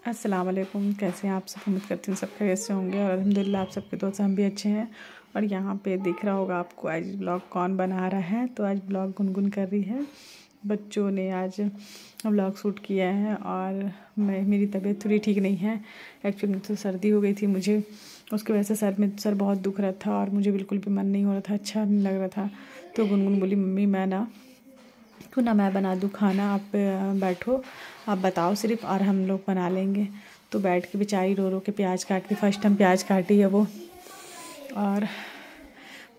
अस्सलाम वालेकुम। कैसे हैं आप सब? उम्मीद करती हूँ सब खैरियत से होंगे और अल्हम्दुलिल्लाह आप सबके दोस्त हम भी अच्छे हैं। और यहाँ पे दिख रहा होगा आपको आज ब्लॉग कौन बना रहा है। तो आज ब्लॉग गुनगुन कर रही है। बच्चों ने आज ब्लॉग शूट किया है और मेरी तबीयत थोड़ी ठीक नहीं है। एक्चुअली तो सर्दी हो गई थी मुझे, उसकी वजह से सर बहुत दुख रहा था और मुझे बिल्कुल भी मन नहीं हो रहा था, अच्छा नहीं लग रहा था। तो गुनगुन बोली मम्मी क्यों ना मैं बना दूँ खाना, आप बैठो, आप बताओ सिर्फ और हम लोग बना लेंगे। तो बैठ के बेचारी रो रो के प्याज काटती, फर्स्ट टाइम प्याज काटी है वो। और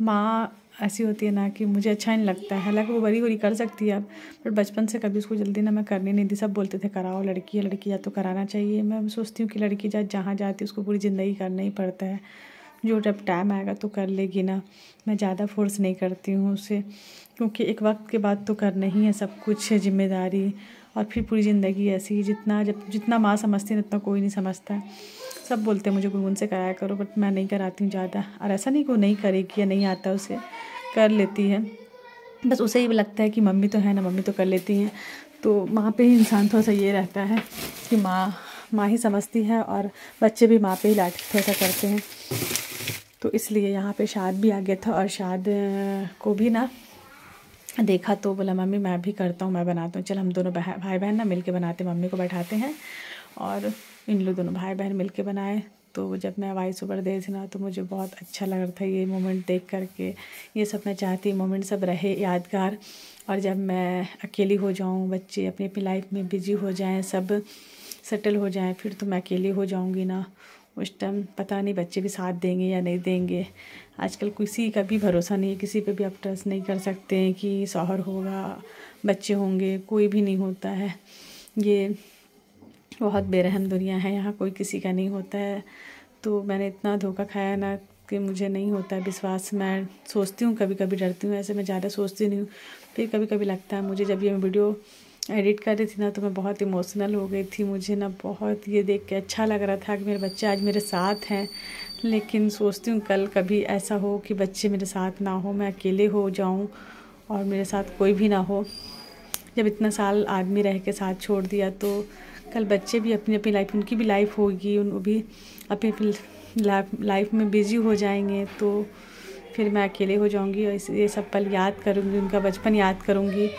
माँ ऐसी होती है ना कि मुझे अच्छा नहीं लगता है, हालांकि वो बड़ी बड़ी कर सकती है अब, बट बचपन से कभी उसको जल्दी ना मैं करने नहीं दी। सब बोलते थे कराओ, लड़की है लड़की, या तो कराना चाहिए। मैं सोचती हूँ कि लड़की जहाँ जाती है उसको पूरी ज़िंदगी करना ही पड़ता है, जो जब टाइम आएगा तो कर लेगी ना। मैं ज़्यादा फोर्स नहीं करती हूँ उसे, क्योंकि एक वक्त के बाद तो करना ही है सब कुछ, जिम्मेदारी। और फिर पूरी ज़िंदगी ऐसी ही, जितना माँ समझती है उतना कोई नहीं समझता है। सब बोलते हैं मुझे गुनगुन से कराया करो, बट मैं नहीं कराती हूँ ज़्यादा। और ऐसा नहीं कि वो नहीं करेगी या नहीं आता, उसे कर लेती है, बस उसे ही लगता है कि मम्मी तो है ना, मम्मी तो कर लेती हैं। तो माँ पे ही इंसान थोड़ा सा ये रहता है कि माँ ही समझती है, और बच्चे भी माँ पे ही लाड थोड़ा सा करते हैं। तो इसलिए यहाँ पे शाद भी आ गया था, और शाद को भी ना देखा तो बोला मम्मी मैं भी करता हूँ, मैं बनाता हूँ, चल हम दोनों भाई बहन ना मिल के बनाते, मम्मी को बैठाते हैं और इन लोग दोनों भाई बहन मिल के बनाए। तो जब मैं वॉइस ओवर दे थी ना, तो मुझे बहुत अच्छा लग रहा था ये मोमेंट देख करके। ये सब मैं चाहती, मोमेंट सब रहे यादगार। और जब मैं अकेली हो जाऊँ, बच्चे अपनी अपनी लाइफ में बिजी हो जाएं, सब सेटल हो जाएं, फिर तो मैं अकेली हो जाऊँगी ना। उस टाइम पता नहीं बच्चे भी साथ देंगे या नहीं देंगे। आजकल किसी का भी भरोसा नहीं है, किसी पे भी आप ट्रस्ट नहीं कर सकते हैं कि शौहर होगा, बच्चे होंगे, कोई भी नहीं होता है। ये बहुत बेरहम दुनिया है, यहाँ कोई किसी का नहीं होता है। तो मैंने इतना धोखा खाया ना कि मुझे नहीं होता है विश्वास। मैं सोचती हूँ, कभी कभी डरती हूँ, ऐसे मैं ज़्यादा सोचती नहीं हूँ। फिर कभी कभी लगता है मुझे, जब ये वीडियो एडिट कर रही थी ना, तो मैं बहुत इमोशनल हो गई थी। मुझे ना बहुत ये देख के अच्छा लग रहा था कि मेरे बच्चे आज मेरे साथ हैं। लेकिन सोचती हूँ कल कभी ऐसा हो कि बच्चे मेरे साथ ना हो, मैं अकेले हो जाऊँ और मेरे साथ कोई भी ना हो। जब इतना साल आदमी रह के साथ छोड़ दिया, तो कल बच्चे भी अपनी अपनी लाइफ, उनकी भी लाइफ होगी, उन भी अपनी अपनी लाइफ में बिजी हो जाएंगे। तो फिर मैं अकेले हो जाऊंगी और ये सब पल याद करूंगी, उनका बचपन याद करूंगी।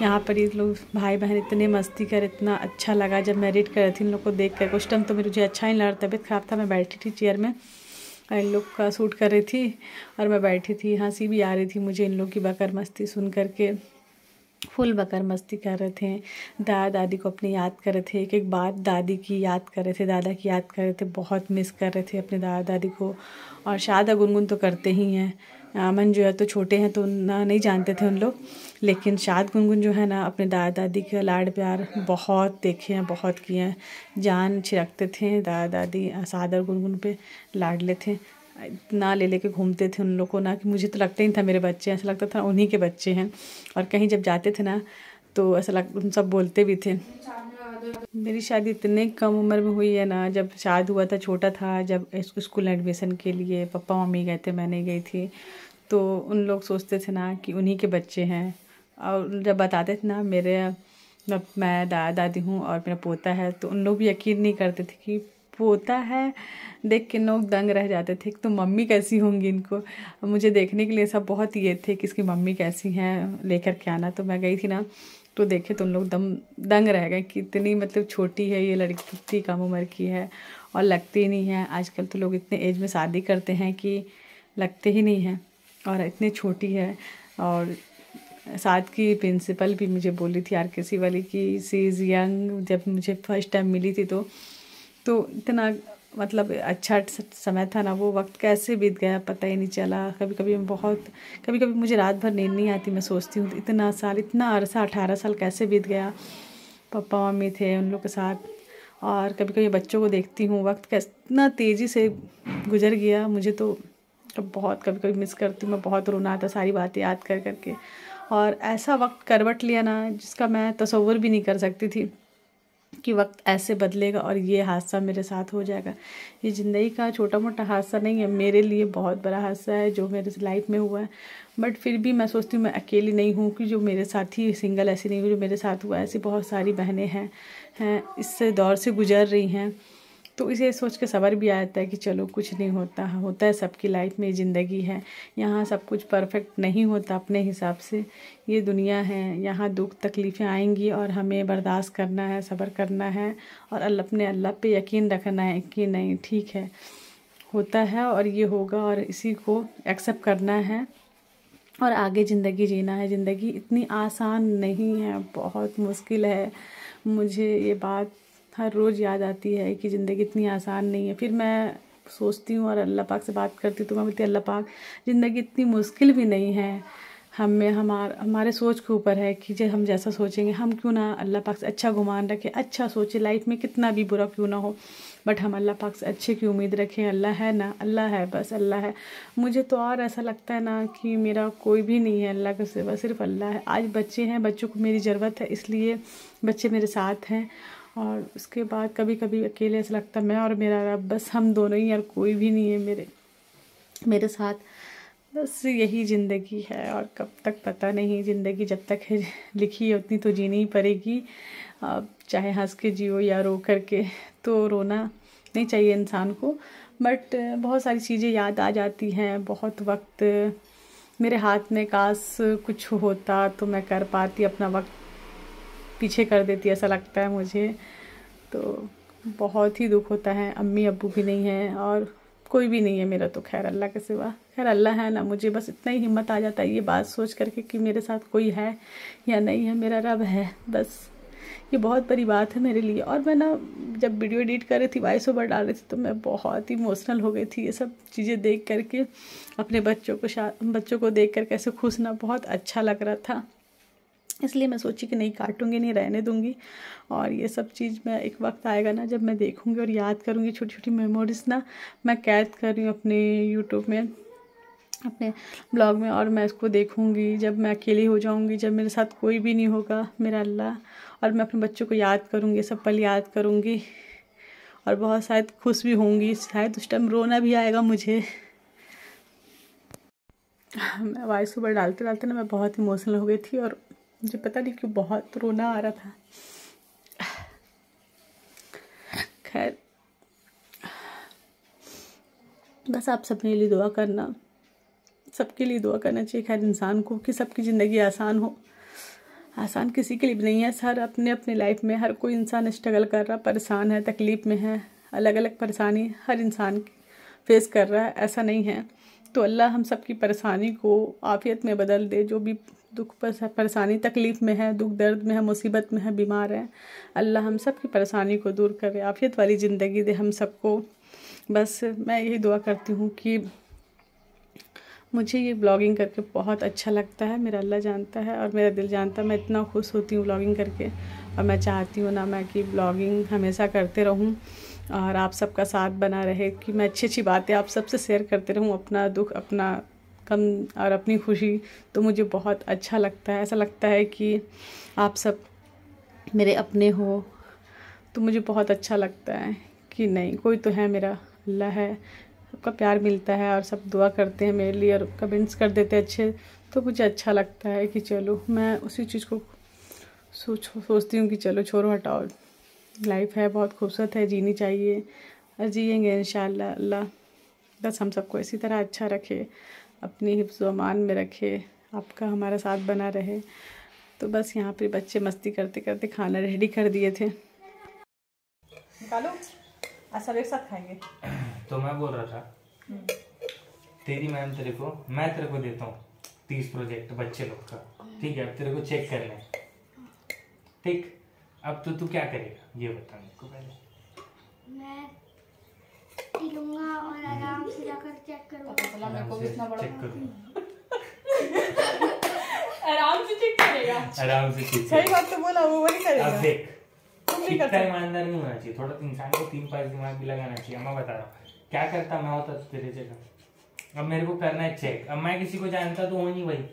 यहाँ पर ये लोग भाई बहन इतने मस्ती कर, इतना अच्छा लगा जब मैं एडिट कर रही थी इन लोग को देख कर। उस टाइम तो मुझे अच्छा ही लग रहा, तबीयत ख़राब था, मैं बैठी थी चेयर में, इन लोग का शूट कर रही थी और मैं बैठी थी। हंसी भी आ रही थी मुझे इन लोग की बकर मस्ती सुन करके, फुल बकर मस्ती कर रहे थे। दादा दादी को अपने याद कर रहे थे, एक एक बात दादी की याद कर रहे थे, दादा की याद कर रहे थे, बहुत मिस कर रहे थे अपने दादा दादी को। और शाद गुनगुन तो करते ही हैं। अमन जो है तो छोटे हैं तो ना नहीं जानते थे उन लोग, लेकिन शाद गुनगुन जो है ना अपने दादा दादी का लाड प्यार बहुत देखे हैं, बहुत किए हैं। जान छिड़कते थे दादा दादी शाद और गुनगुन पे, लाडले थे, इतना ले लेके घूमते थे उन लोग को ना कि मुझे तो लगता ही नहीं था मेरे बच्चे, ऐसा लगता था उन्हीं के बच्चे हैं। और कहीं जब जाते थे ना तो ऐसा उन सब बोलते भी थे। मेरी शादी इतने कम उम्र में हुई है ना, जब शादी हुआ था छोटा था, जब स्कूल एडमिशन के लिए पापा मम्मी गए थे, मैं नहीं गई थी। तो उन लोग सोचते थे ना कि उन्हीं के बच्चे हैं। और जब बताते थे ना मेरे, जब मैं दादा दादी हूँ और मेरा पोता है, तो उन लोग भी यकीन नहीं करते थे कि पोता है। देख के लोग दंग रह जाते थे, तो मम्मी कैसी होंगी इनको। मुझे देखने के लिए सब बहुत ये थे कि इसकी मम्मी कैसी हैं, लेकर के आना। तो मैं गई थी ना, तो देखे तो उन लोग दंग रह गए कि इतनी मतलब छोटी है ये लड़की, कितनी कम उम्र की है और लगती नहीं है। आजकल तो लोग इतने एज में शादी करते हैं कि लगते ही नहीं हैं, और इतनी छोटी है। और साथ की प्रिंसिपल भी मुझे बोली थी आरकेसी वाली कि सी इज़ यंग। जब मुझे फर्स्ट टाइम मिली थी तो इतना मतलब अच्छा समय था ना, वो वक्त कैसे बीत गया पता ही नहीं चला। कभी कभी मुझे रात भर नींद नहीं आती, मैं सोचती हूँ इतना साल, इतना अरसा 18 साल कैसे बीत गया। पापा मम्मी थे उन लोग के साथ, और कभी कभी बच्चों को देखती हूँ, वक्त कितना तेज़ी से गुजर गया। मुझे तो बहुत कभी कभी मिस करती हूँ, मैं बहुत रोना आता सारी बातें याद कर करके। और ऐसा वक्त करवट लिया ना जिसका मैं तसव्वुर भी नहीं कर सकती थी। कि वक्त ऐसे बदलेगा और ये हादसा मेरे साथ हो जाएगा। ये ज़िंदगी का छोटा मोटा हादसा नहीं है, मेरे लिए बहुत बड़ा हादसा है जो मेरे लाइफ में हुआ है। बट फिर भी मैं सोचती हूँ मैं अकेली नहीं हूँ, कि जो मेरे साथ ही सिंगल ऐसी नहीं हूँ, जो मेरे साथ हुआ। ऐसी बहुत सारी बहनें हैं इससे दौर से गुजर रही हैं। तो इसे सोच के सब्र भी आता है कि चलो कुछ नहीं होता है सबकी लाइफ में, ज़िंदगी है। यहाँ सब कुछ परफेक्ट नहीं होता अपने हिसाब से। ये दुनिया है, यहाँ दुख तकलीफ़ें आएंगी और हमें बर्दाश्त करना है, सब्र करना है और अपने अल्लाह पे यकीन रखना है कि नहीं ठीक है, होता है और ये होगा और इसी को एक्सेप्ट करना है और आगे ज़िंदगी जीना है। ज़िंदगी इतनी आसान नहीं है, बहुत मुश्किल है। मुझे ये बात हर रोज़ याद आती है कि ज़िंदगी इतनी आसान नहीं है। फिर मैं सोचती हूँ और अल्लाह पाक से बात करती हूँ तो मैं बोलती अल्लाह पाक, ज़िंदगी इतनी मुश्किल भी नहीं है, हमारे सोच के ऊपर है कि जो हम जैसा सोचेंगे। हम क्यों ना अल्लाह पाक से अच्छा गुमान रखें, अच्छा सोचे, लाइफ में कितना भी बुरा क्यों ना हो, बट हम अल्लाह पाक से अच्छे की उम्मीद रखें। अल्लाह है ना, अल्लाह है, बस अल्लाह है। मुझे तो और ऐसा लगता है ना कि मेरा कोई भी नहीं है अल्लाह के सिवा, सिर्फ अल्लाह है। आज बच्चे हैं, बच्चों को मेरी ज़रूरत है, इसलिए बच्चे मेरे साथ हैं। और उसके बाद कभी कभी अकेले ऐसा लगता है मैं और मेरा रब, बस हम दोनों ही, और कोई भी नहीं है मेरे साथ। बस यही ज़िंदगी है और कब तक पता नहीं। ज़िंदगी जब तक है लिखी है उतनी तो जीनी ही पड़ेगी। अब चाहे हंस के जियो या रो कर के, तो रोना नहीं चाहिए इंसान को। बट बहुत सारी चीज़ें याद आ जाती हैं। बहुत वक्त मेरे हाथ में काश कुछ होता तो मैं कर पाती, अपना वक्त पीछे कर देती, ऐसा लगता है मुझे। तो बहुत ही दुख होता है। अम्मी अब्बू भी नहीं हैं और कोई भी नहीं है मेरा तो, खैर अल्लाह के सिवा। खैर अल्लाह है ना, मुझे बस इतना ही हिम्मत आ जाता है ये बात सोच करके कि मेरे साथ कोई है या नहीं है, मेरा रब है बस। ये बहुत बड़ी बात है मेरे लिए। और मैं ना जब वीडियो एडिट कर रही थी, वॉइस ओवर डाल रही थी, तो मैं बहुत ही इमोशनल हो गई थी। ये सब चीज़ें देख करके, अपने बच्चों को देख कर कैसे खुश ना, बहुत अच्छा लग रहा था। इसलिए मैं सोची कि नहीं काटूंगी, नहीं रहने दूंगी। और ये सब चीज़ मैं एक वक्त आएगा ना जब मैं देखूंगी और याद करूंगी, छोटी छोटी मेमोरीज ना मैं कैद कर रही हूँ अपने यूट्यूब में, अपने ब्लॉग में। और मैं इसको देखूंगी जब मैं अकेली हो जाऊंगी, जब मेरे साथ कोई भी नहीं होगा, मेरा अल्लाह। और मैं अपने बच्चों को याद करूंगी, सब पल याद करूंगी और बहुत शायद खुश भी होंगी, शायद उस टाइम रोना भी आएगा मुझे। मैं वॉइस ओवर डालते डालते ना मैं बहुत इमोशनल हो गई थी और मुझे पता नहीं क्यों बहुत रोना आ रहा था। खैर बस आप सब मेरे लिए दुआ करना, सबके लिए दुआ करना चाहिए खैर इंसान को, कि सबकी ज़िंदगी आसान हो। आसान किसी के लिए भी नहीं है। हर अपने अपने लाइफ में हर कोई इंसान स्ट्रगल कर रहा, परेशान है, तकलीफ़ में है। अलग अलग परेशानी हर इंसान फेस कर रहा है, ऐसा नहीं है। तो अल्लाह हम सबकी परेशानी को आफियत में बदल दे। जो भी दुख परेशानी तकलीफ़ में है, दुख दर्द में है, मुसीबत में है, बीमार है, अल्लाह हम सब की परेशानी को दूर करे, आफियत वाली ज़िंदगी दे हम सबको। बस मैं यही दुआ करती हूँ कि मुझे ये ब्लॉगिंग करके बहुत अच्छा लगता है। मेरा अल्लाह जानता है और मेरा दिल जानता है, मैं इतना खुश होती हूँ ब्लॉगिंग करके। और मैं चाहती हूँ ना मैं कि ब्लॉगिंग हमेशा करते रहूँ और आप सबका साथ बना रहे, कि मैं अच्छी अच्छी बातें आप सबसे शेयर करते रहूँ, अपना दुख, अपना गम और अपनी खुशी। तो मुझे बहुत अच्छा लगता है। ऐसा लगता है कि आप सब मेरे अपने हो, तो मुझे बहुत अच्छा लगता है कि नहीं कोई तो है, मेरा अल्लाह है। सबका प्यार मिलता है और सब दुआ करते हैं मेरे लिए और कमेंट्स कर देते हैं अच्छे, तो मुझे अच्छा लगता है कि चलो मैं उसी चीज़ को सोचती हूँ कि चलो छोड़ो हटाओ, लाइफ है बहुत खूबसूरत है, जीनी चाहिए और जिएंगे इंशाअल्लाह। अल्लाह बस हम सबको इसी तरह अच्छा रखे, अपनी हिफ्ज़ व अमान में रखे, आपका हमारा साथ बना रहे। तो बस यहाँ पे बच्चे मस्ती करते करते खाना रेडी कर दिए थे। निकालो, आज सब एक साथ खाएंगे। तो मैं बोल रहा था तेरी मैम मैं तेरे को देता हूँ 30 प्रोजेक्ट बच्चे लोग का, ठीक है? अब तेरे को चेक करना है, ठीक? अब तो तू क्या करेगा ये बता मेरे को पहले। मैं लूंगा और आराम से जाकर चेक करूंगा। मेरे को भी इतना बड़ा चेक करूंगा। आराम से चेक करेगा, आराम से चेक। सही बात तो बोला, वो वही करेगा। अब देख, इतना ईमानदार नहीं होना चाहिए, थोड़ा इंसान को 3 पैर दिमाग भी लगाना चाहिए। मैं बता रहा हूँ क्या करता मैं होता तो तेरे जगह। अब मेरे को करना है चेक, अब मैं किसी को जानता तो हो नहीं भाई,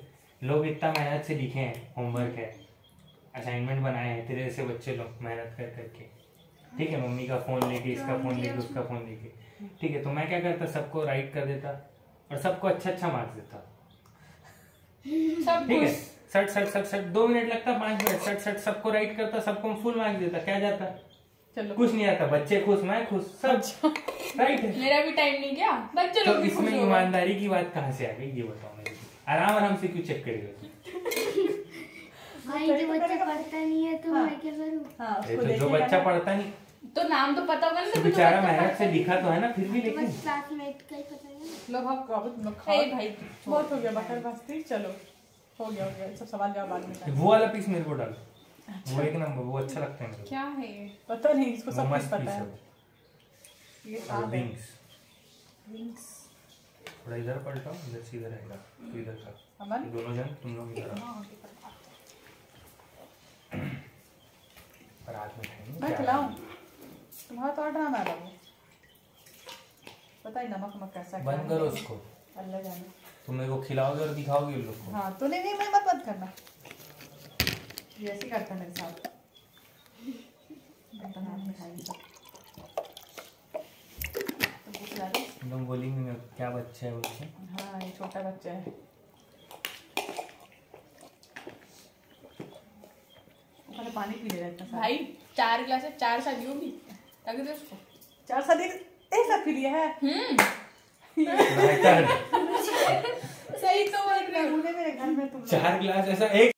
लोग इतना मेहनत से लिखे हैं, होमवर्क है, असाइनमेंट बनाए हैं, तेरे जैसे बच्चे लोग मेहनत कर करके, ठीक है, मम्मी का फोन लेके, इसका फोन लेके, उसका फोन लेके, ठीक है। तो मैं क्या करता, सबको राइट कर देता और सबको अच्छा मार्क्स देता, ठीक है। सट 2 मिनट लगता, 5 मिनट, सट सबको राइट करता, सबको फुल मार्क्स देता, क्या जाता, चलो कुछ नहीं आता, बच्चे खुश, मैं खुश, सब राइट है। मेरा भी टाइम नहीं गया, बच्चे तो लोग भी खुश इसमें हो गए। ईमानदारी की बात कहाँ से आ गई, ये बताओ मेरे को। आराम से क्यों चेक करेगा? भाई जो बच्चा पढ़ता नहीं है तो मैं क्या करूँ? हाँ, अरे उसको तो जो देखिएगा बच्चा ना। पढ़ता नहीं तो नाम तो पता होगा ना, तो तभी तो बेचारा बच्चा मेहनत पढ़ता से है। लिखा तो है ना, फिर भी तो लेकिन बस क्लासमेट का ही पता है। लो भाग अब तुम लोग खाओ। ए भाई बहुत हो गया बकर बस्ती, चलो हो गया सब सवाल जवाब बाद में करेंगे। वो वाला पीस मेरे को डाल, वो एक नंबर, वो अच्छा लगता है मेरे को। क्या है ये? पता नहीं, इसको वो सब कुछ मस्त पता पीस है। है। ये और साग है, विंग्स विंग्स। थोड़ा इधर पलटाओ, इधर से इधर आएगा, तो इधर का अमन ये दोनों जन तुम लोग इधर आओ। हाँ, पर आज में खाएंगे मैं क्या? खिलाऊं? तुम्हारा तो ड्रामा है बाबू, पता ही नमक कैसा है, बंद करो उसको, अल्लाह जाने। तुम मेरे को खिलाओगे और दिखाओगे उन लोग को। हाँ तो नहीं मैं मत बंद करना, ये ऐसे ही करता है मेरे साथ। बर्तन हाथ में खाएंगे सब। तो भूख लगी? तुम लोग बोलेंगे क्या बच्चा है उससे। हाँ ये छोटा बच्चा है, पहले पानी पी ले रहा है इतना सारा। भाई 4 गिलास है, 4 शादी होगी ताकि दे उसको। 4 साल एक साथ पी लिया है। बेहतर। सही तो बोल रहे हो। पूरे मेरे घर में तुम लोग 4 गिलास ऐसा एक